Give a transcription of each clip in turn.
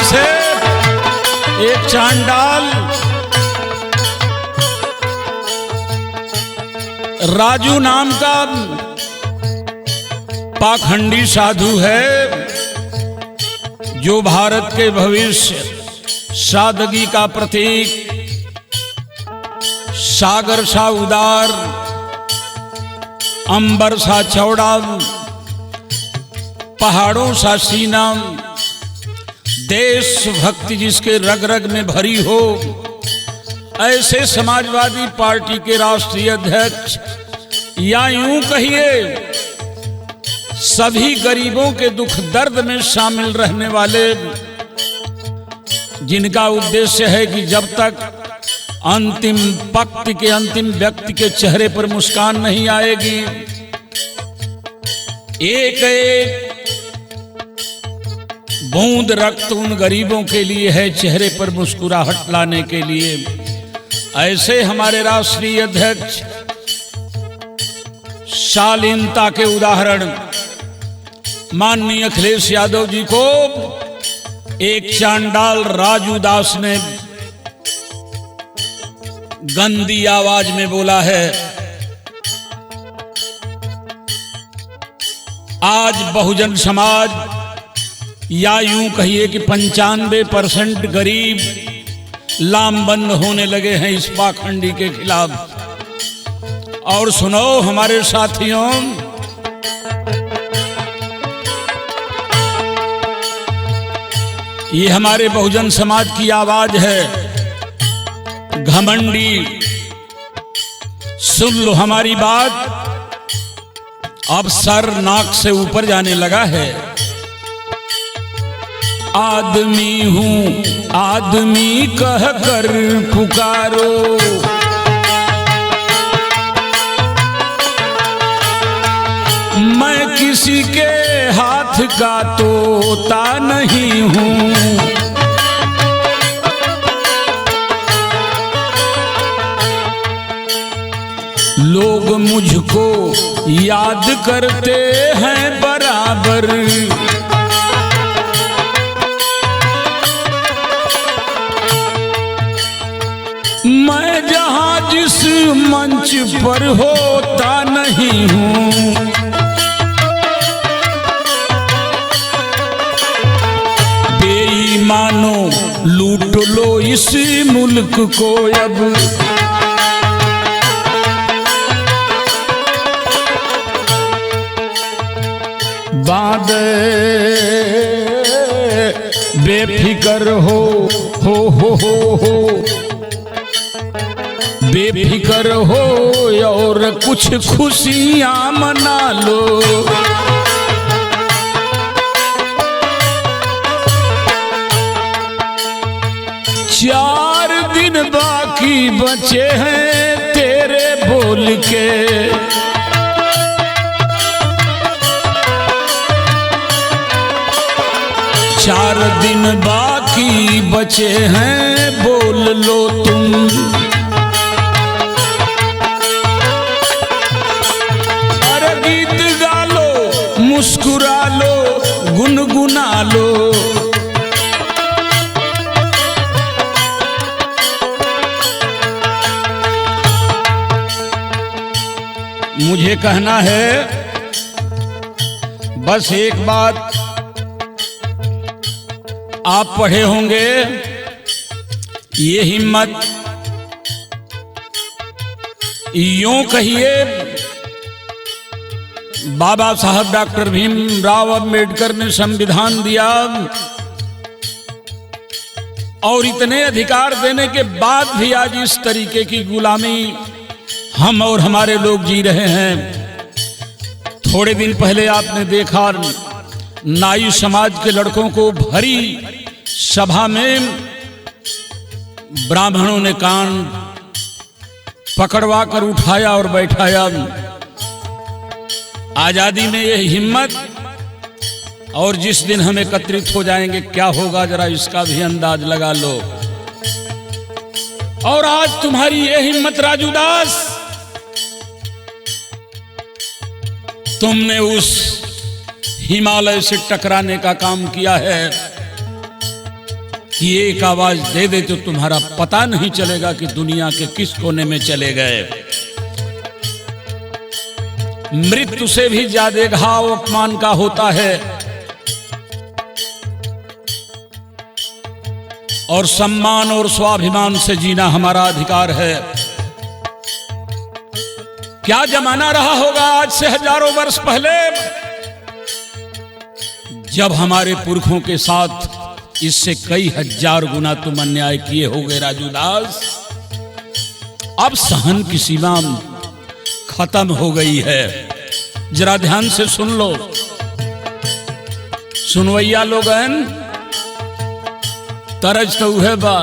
से एक चांडाल राजू नाम का पाखंडी साधु है, जो भारत के भविष्य सादगी का प्रतीक, सागर सा उदार, अंबर सा चौड़ा, पहाड़ों सा सीना, देशभक्ति जिसके रग रग में भरी हो, ऐसे समाजवादी पार्टी के राष्ट्रीय अध्यक्ष, या यूं कहिए सभी गरीबों के दुख दर्द में शामिल रहने वाले, जिनका उद्देश्य है कि जब तक अंतिम पंक्ति के अंतिम व्यक्ति के चेहरे पर मुस्कान नहीं आएगी, एक एक बूंद रक्त उन गरीबों के लिए है, चेहरे पर मुस्कुराहट लाने के लिए। ऐसे हमारे राष्ट्रीय अध्यक्ष शालीनता के उदाहरण माननीय अखिलेश यादव जी को एक चांडाल राजू दास ने गंदी आवाज में बोला है। आज बहुजन समाज, या यूं कहिए कि 95% गरीब लामबंद होने लगे हैं इस पाखंडी के खिलाफ। और सुनो हमारे साथियों, ये हमारे बहुजन समाज की आवाज है। घमंडी, सुन लो हमारी बात, अब सर नाक से ऊपर जाने लगा है। आदमी हूं आदमी कह कर पुकारो, मैं किसी के हाथ का तोता नहीं हूं। लोग मुझको याद करते हैं बराबर, मैं जहां जिस मंच पर होता नहीं हूं। बेईमानो लूट लो इस मुल्क को अब, बादे बेफिकर हो बेफिकर हो और कुछ खुशियां मना लो। चार दिन बाकी बचे हैं तेरे बोल के, चार दिन बाकी बचे हैं, बोल लो तुम। अरे गीत गा लो, मुस्कुरा लो, गुनगुना लो। मुझे कहना है बस एक बात, आप पढ़े होंगे, ये हिम्मत, यूं कहिए बाबा साहब डॉक्टर भीमराव अम्बेडकर ने संविधान दिया, और इतने अधिकार देने के बाद भी आज इस तरीके की गुलामी हम और हमारे लोग जी रहे हैं। थोड़े दिन पहले आपने देखा नाई समाज के लड़कों को भरी सभा में ब्राह्मणों ने कान पकड़वा कर उठाया और बैठाया। आजादी में यह हिम्मत, और जिस दिन हम एकत्रित हो जाएंगे क्या होगा जरा इसका भी अंदाज लगा लो। और आज तुम्हारी यह हिम्मत राजू दास, तुमने उस हिमालय से टकराने का काम किया है। कि एक आवाज दे दे तो तुम्हारा पता नहीं चलेगा कि दुनिया के किस कोने में चले गए। मृत्यु से भी ज्यादा घाव अपमान का होता है और सम्मान और स्वाभिमान से जीना हमारा अधिकार है। क्या जमाना रहा होगा आज से हजारों वर्ष पहले, जब हमारे पुरखों के साथ इससे कई हजार गुना तुम अन्याय किए होगे राजू दास। अब सहन की सीमा खत्म हो गई है। जरा ध्यान से सुन लो सुनवैया लोगन, तरज तो है बा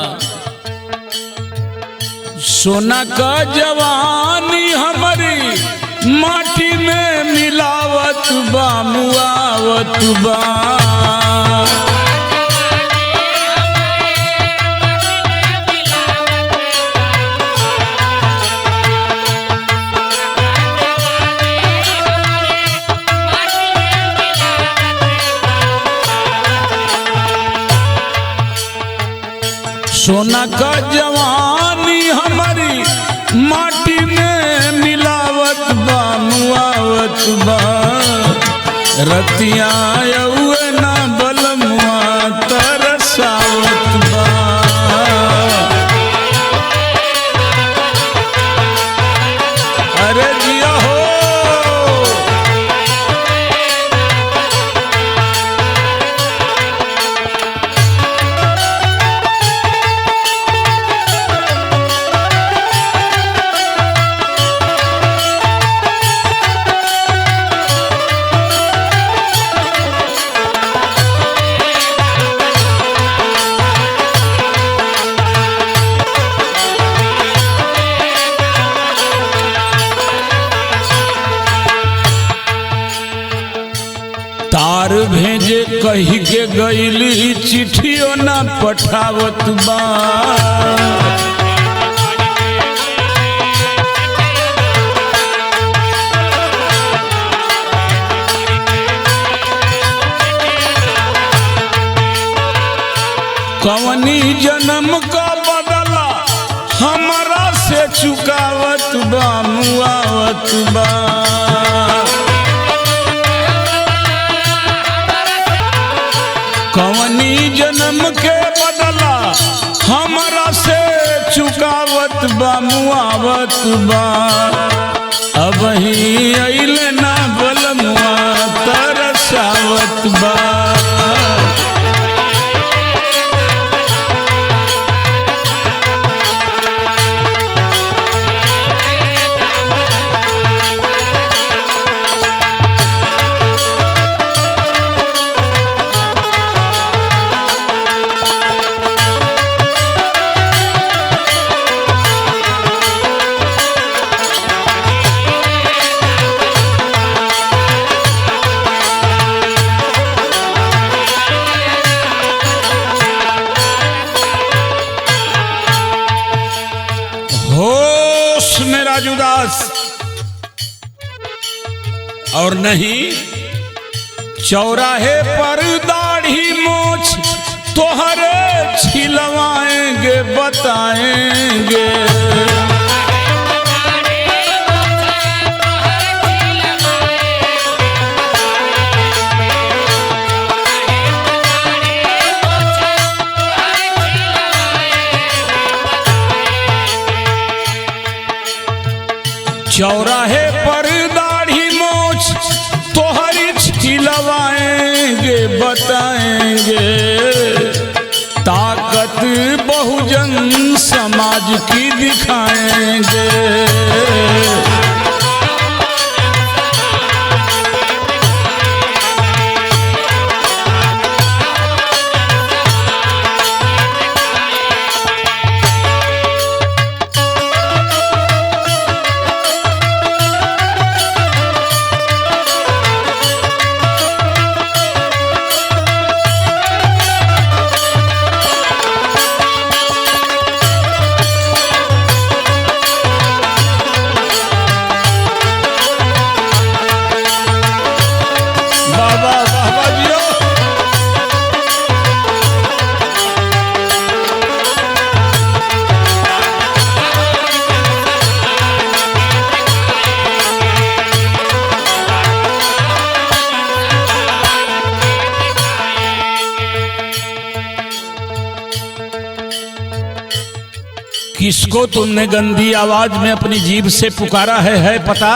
सोना का जवानी हमारी माटी में मिलावत बा मुआवत बा। सोना का जवानी हमारी माटी में मिलावत बा मुआवत बा। रतिया यौए ना बलमुआ तरसावत बा। अरे जिया हो तार भेजे कही के गईली चिट्ठियों ना पठावत बा। कवनी जन्म का बदला हमारा से चुकावत बा मुआवत बा। कवनी जन्म के बदला हमारा से चुकावत बा मुआवत बा। अब ही अइले ना बलमुआ तरसावत बा। होश में राजू दास और नहीं चौराहे पर दाढ़ी मोछ तोहरे छिलवाएंगे बताएंगे। चौराहे पर दाढ़ी मोछ तोहरी छिलवाएंगे बताएंगे। ताकत बहुजन समाज की दिखाएंगे। किसको तुमने गंदी आवाज में अपनी जीभ से पुकारा है पता?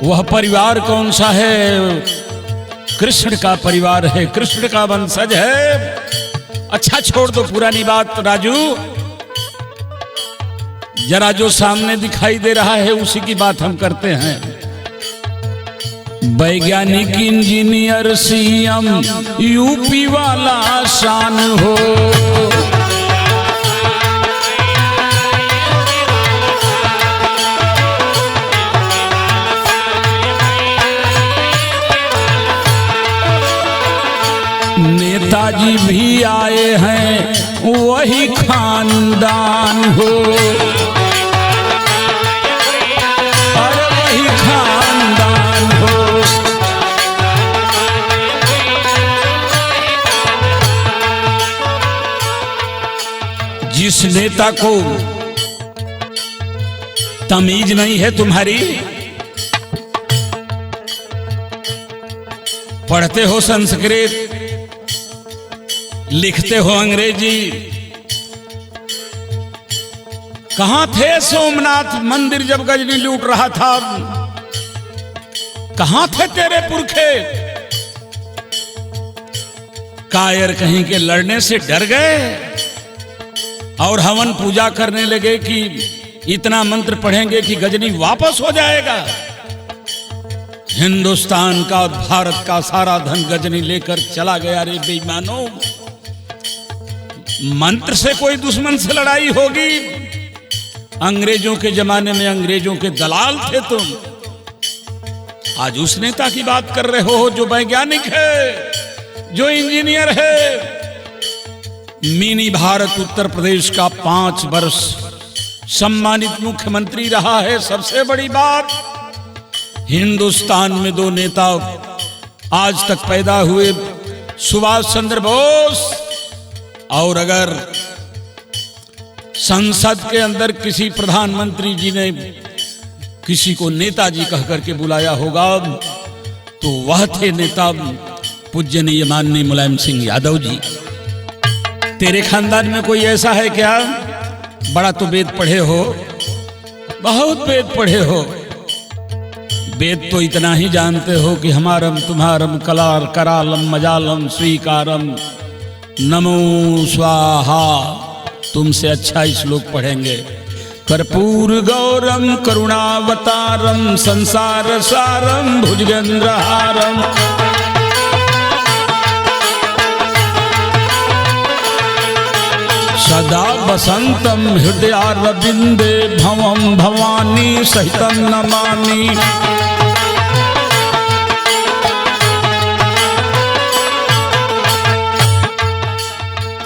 वह परिवार कौन सा है? कृष्ण का परिवार है, कृष्ण का वंशज है। अच्छा छोड़ दो पुरानी बात राजू, जरा जो सामने दिखाई दे रहा है उसी की बात हम करते हैं। वैज्ञानिक, इंजीनियर, सीएम, यूपी वाला शान हो। नेताजी भी आए हैं वही खानदान हो, अरे वही खानदान हो। जिस नेता को तमीज नहीं है तुम्हारी, पढ़ते हो संस्कृत, लिखते हो अंग्रेजी, कहां थे सोमनाथ मंदिर जब गजनी लूट रहा था? कहां थे तेरे पुरखे? कायर कहीं के लड़ने से डर गए और हवन पूजा करने लगे कि इतना मंत्र पढ़ेंगे कि गजनी वापस हो जाएगा। हिंदुस्तान का, भारत का सारा धन गजनी लेकर चला गया। रे बेईमानों, मंत्र से कोई दुश्मन से लड़ाई होगी? अंग्रेजों के जमाने में अंग्रेजों के दलाल थे तुम। आज उस नेता की बात कर रहे हो जो वैज्ञानिक है, जो इंजीनियर है। मिनी भारत उत्तर प्रदेश का 5 वर्ष सम्मानित मुख्यमंत्री रहा है। सबसे बड़ी बात, हिंदुस्तान में 2 नेता आज तक पैदा हुए, सुभाष चंद्र बोस। और अगर संसद के अंदर किसी प्रधानमंत्री जी ने किसी को नेताजी कह करके बुलाया होगा तो वह थे नेता पूज्यनीय माननीय मुलायम सिंह यादव जी। तेरे खानदान में कोई ऐसा है क्या? बड़ा तो वेद पढ़े हो, बहुत वेद पढ़े हो। वेद तो इतना ही जानते हो कि हमारम तुम्हारम कलार करालम मजालम स्वीकारम नमो स्वाहा। तुमसे अच्छा श्लोक पढ़ेंगे। कर्पूर गौरम करुणावतारम संसार सारम भुजगेंद्रहारम। सदा वसंतम हृदयारविंदे भवम भवानी सहितं नमामि।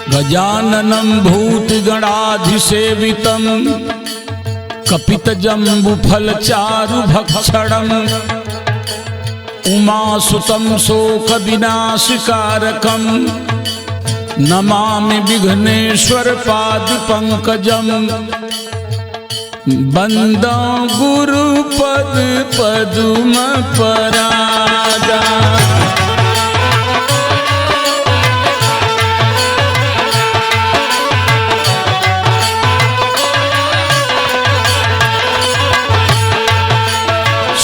गजाननं भूतगणाधिसेवितं कपितजम्बुफलचारुभक्षणं उमासुतं शोकविनाशकारकं नमामि विघ्नेश्वर पादपंकजं। वंदे गुरुपद पद्म परागा।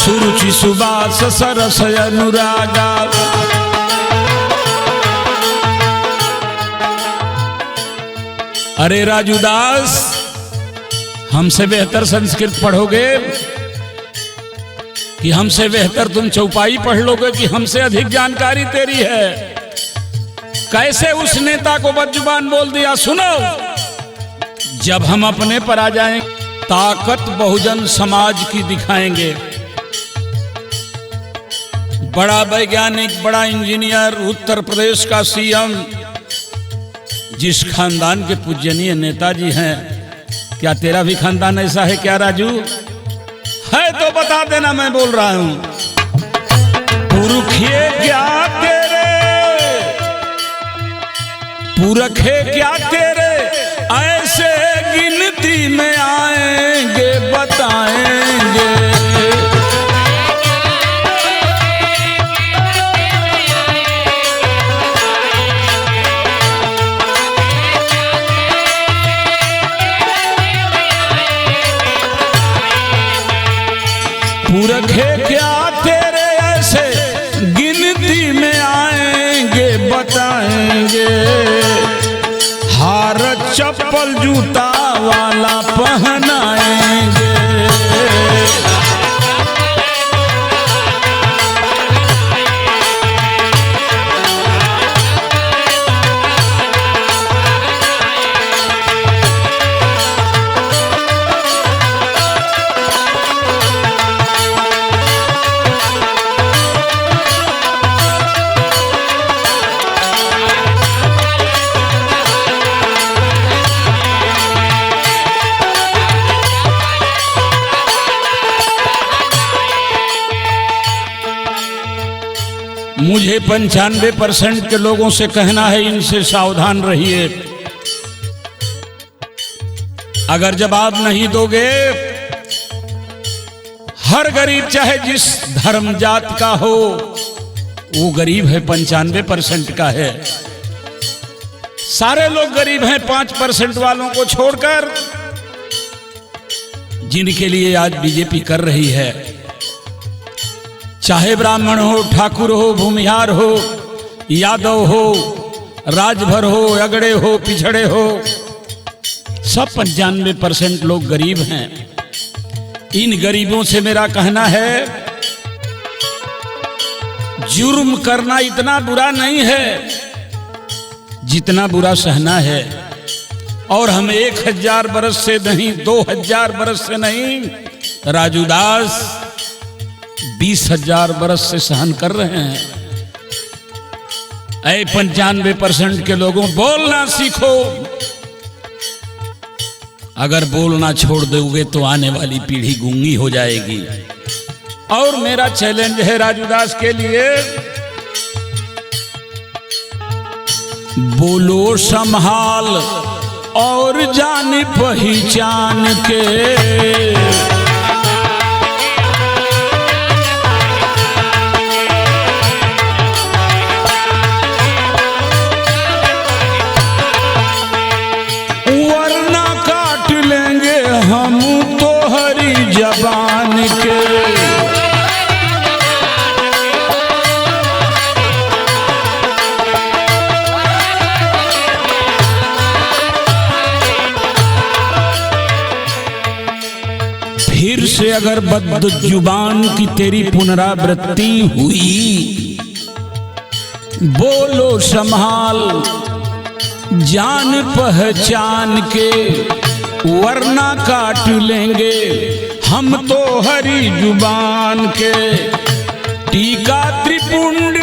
सुरुचि सुबास सरस अनुरागा। अरे राजूदास, हमसे बेहतर संस्कृत पढ़ोगे कि हमसे बेहतर तुम चौपाई पढ़ लोगे कि हमसे अधिक जानकारी तेरी है? कैसे उस नेता को बदजुबान बोल दिया? सुनो, जब हम अपने पर आ जाएं, ताकत बहुजन समाज की दिखाएंगे। बड़ा वैज्ञानिक, बड़ा इंजीनियर, उत्तर प्रदेश का सीएम, जिस खानदान के पूजनीय नेताजी हैं। क्या तेरा भी खानदान ऐसा है क्या राजू? है तो बता देना, मैं बोल रहा हूं। पुरखे क्या तेरे, पुरखे क्या तेरे, ऐसे गिनती में आएंगे बताएंगे। रखे क्या तेरे ऐसे गिनती में आएंगे बताएंगे, हार चप्पल जूता वाला पहनाएंगे। मुझे 95% के लोगों से कहना है, इनसे सावधान रहिए। अगर जवाब नहीं दोगे, हर गरीब चाहे जिस धर्म जात का हो, वो गरीब है, 95% का है। सारे लोग गरीब हैं 5% वालों को छोड़कर, जिनके लिए आज बीजेपी कर रही है। चाहे ब्राह्मण हो, ठाकुर हो, भूमिहार हो, यादव हो, राजभर हो, अगड़े हो, पिछड़े हो, सब 95% लोग गरीब हैं। इन गरीबों से मेरा कहना है, जुर्म करना इतना बुरा नहीं है जितना बुरा सहना है। और हम 1000 बरस से नहीं, 2000 बरस से नहीं, राजू दास 20,000 बरस से सहन कर रहे हैं। ऐ 95% के लोगों, बोलना सीखो। अगर बोलना छोड़ दोगे तो आने वाली पीढ़ी गूंगी हो जाएगी। और मेरा चैलेंज है राजूदास के लिए, बोलो संभाल और जान पहचान के, हम तो हरी जबान के। फिर से अगर बद्जुबान की तेरी पुनरावृत्ति हुई, बोलो संभाल जान पहचान के, वरना काट लेंगे हम तो हरी जुबान के। टीका त्रिपुंड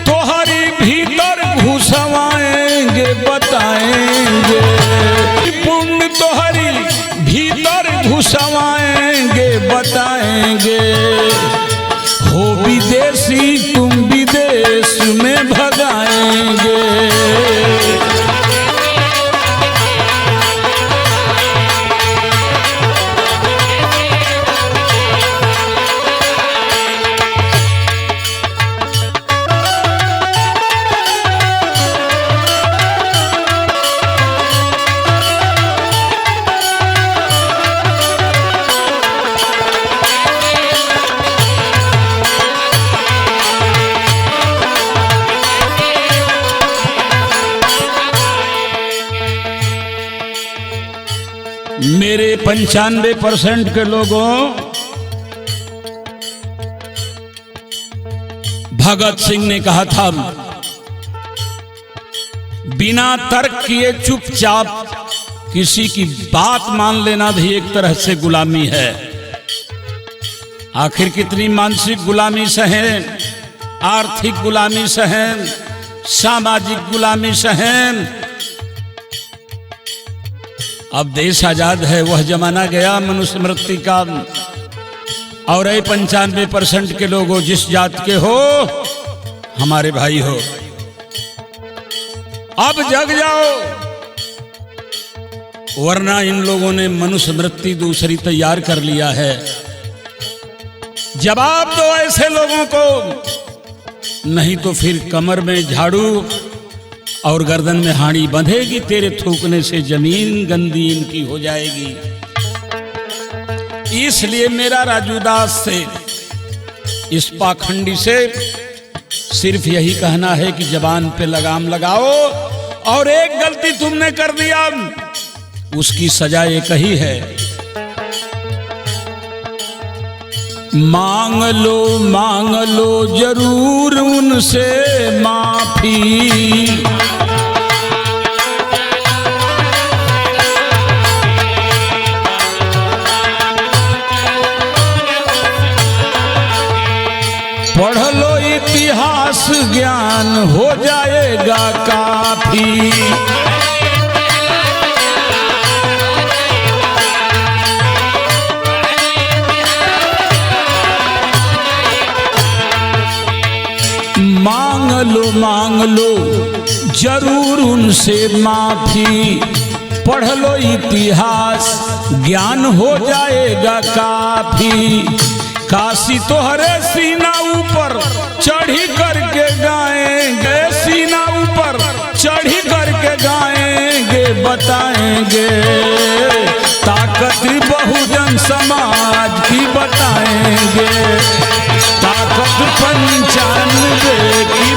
तो हरी भीतर घुसवाएंगे बताएंगे, त्रिपुंड तो हरी भीतर घुसवाएंगे बताएंगे। हो विदेशी तुम विदेश में भगाएंगे। मेरे 95% के लोगों, भगत सिंह ने कहा था, बिना तर्क किए चुपचाप किसी की बात मान लेना भी एक तरह से गुलामी है। आखिर कितनी मानसिक गुलामी सहें, आर्थिक गुलामी सहें, सामाजिक गुलामी सहें। अब देश आजाद है, वह जमाना गया मनुस्मृति का। और 95% के लोगों, जिस जात के हो, हमारे भाई हो, अब जग जाओ, वरना इन लोगों ने मनुस्मृति दूसरी तैयार कर लिया है। जवाब दो ऐसे लोगों को, नहीं तो फिर कमर में झाड़ू और गर्दन में हाड़ी बंधेगी। तेरे थूकने से जमीन गंदी इनकी हो जाएगी। इसलिए मेरा राजूदास से इस पाखंडी से सिर्फ यही कहना है कि जबान पे लगाम लगाओ, और एक गलती तुमने कर दिया उसकी सजा एक ही है, मांग लो जरूर उनसे माफी। पढ़ लो इतिहास ज्ञान हो जाएगा काफी। मांग लो जरूर उनसे माफी, पढ़ लो इतिहास ज्ञान हो जाएगा काफी। काशी तो हरे सीना ऊपर चढ़ी करके गाएंगे, सीना ऊपर चढ़ी करके गाएंगे, बताएंगे ताकत बहुजन समाज की बताएंगे, ताकत 95 की